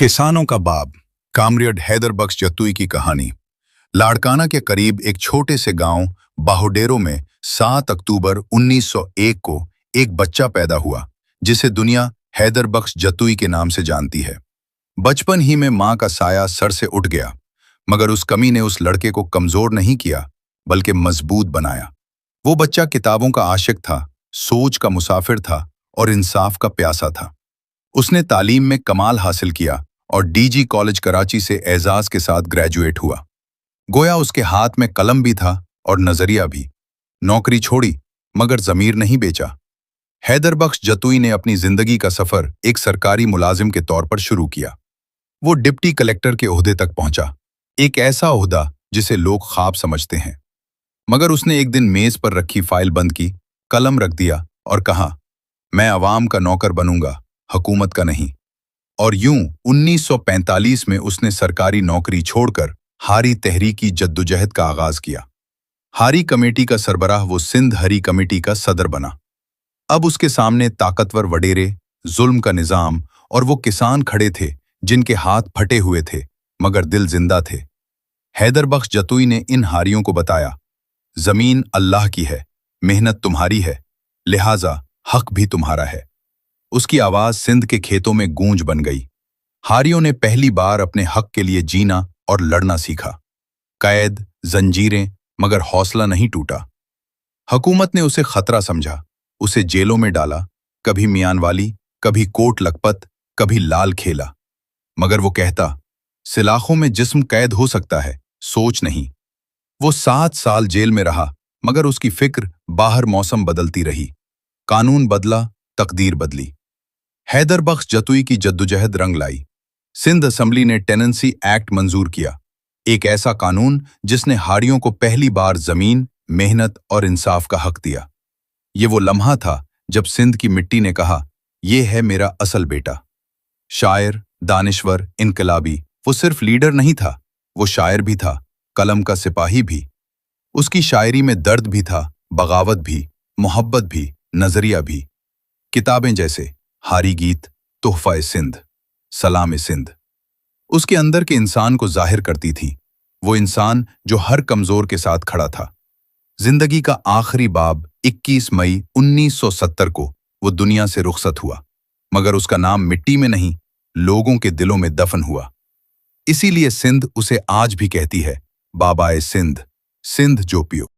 किसानों का बाप कामरेड हैदर बख्श जतुई की कहानी। लाड़काना के करीब एक छोटे से गांव बाहोडेरो में 7 अक्टूबर 1901 को एक बच्चा पैदा हुआ जिसे दुनिया हैदर बख्श जतुई के नाम से जानती है। बचपन ही में मां का साया सर से उठ गया, मगर उस कमी ने उस लड़के को कमजोर नहीं किया बल्कि मजबूत बनाया। वो बच्चा किताबों का आशिक था, सोच का मुसाफिर था और इंसाफ का प्यासा था। उसने तालीम में कमाल हासिल किया और डीजी कॉलेज कराची से एजाज के साथ ग्रेजुएट हुआ। गोया उसके हाथ में कलम भी था और नजरिया भी। नौकरी छोड़ी मगर जमीर नहीं बेचा। हैदर बख्श जतुई ने अपनी जिंदगी का सफर एक सरकारी मुलाजिम के तौर पर शुरू किया। वो डिप्टी कलेक्टर के ओहदे तक पहुंचा, एक ऐसा ओहदा जिसे लोग ख्वाब समझते हैं। मगर उसने एक दिन मेज पर रखी फाइल बंद की, कलम रख दिया और कहा, मैं अवाम का नौकर बनूंगा, हुकूमत का नहीं। और यूं 1945 में उसने सरकारी नौकरी छोड़कर हारी तहरीकी जद्दोजहद का आगाज किया। हारी कमेटी का सरबराह वो सिंध हरी कमेटी का सदर बना। अब उसके सामने ताकतवर वडेरे, जुल्म का निजाम और वो किसान खड़े थे जिनके हाथ फटे हुए थे मगर दिल जिंदा थे। हैदर बख्श जतुई ने इन हारियों को बताया, जमीन अल्लाह की है, मेहनत तुम्हारी है, लिहाजा हक भी तुम्हारा है। उसकी आवाज सिंध के खेतों में गूंज बन गई। हारियों ने पहली बार अपने हक के लिए जीना और लड़ना सीखा। कैद, जंजीरें, मगर हौसला नहीं टूटा। हुकूमत ने उसे खतरा समझा, उसे जेलों में डाला, कभी मियानवाली, कभी कोट लखपत, कभी लाल खेला। मगर वो कहता, सिलाखों में जिस्म कैद हो सकता है, सोच नहीं। वो 7 साल जेल में रहा मगर उसकी फिक्र बाहर मौसम बदलती रही। कानून बदला, तकदीर बदली। हैदर बख्श जतुई की जद्दोजहद रंग लाई। सिंध असेंबली ने टेनेंसी एक्ट मंजूर किया, एक ऐसा कानून जिसने हारियों को पहली बार जमीन, मेहनत और इंसाफ का हक दिया। ये वो लम्हा था जब सिंध की मिट्टी ने कहा, ये है मेरा असल बेटा। शायर, दानिश्वर, इनकलाबी, वो सिर्फ लीडर नहीं था, वो शायर भी था, कलम का सिपाही भी। उसकी शायरी में दर्द भी था, बगावत भी, मोहब्बत भी, नजरिया भी। किताबें जैसे हारी गीत, तोहफा सिंध, सलाम सिंध उसके अंदर के इंसान को जाहिर करती थी, वो इंसान जो हर कमजोर के साथ खड़ा था। जिंदगी का आखिरी बाब 21 मई 1970 को वो दुनिया से रुखसत हुआ, मगर उसका नाम मिट्टी में नहीं, लोगों के दिलों में दफन हुआ। इसीलिए सिंध उसे आज भी कहती है, बाबाए सिंध, सिंध जो पियो।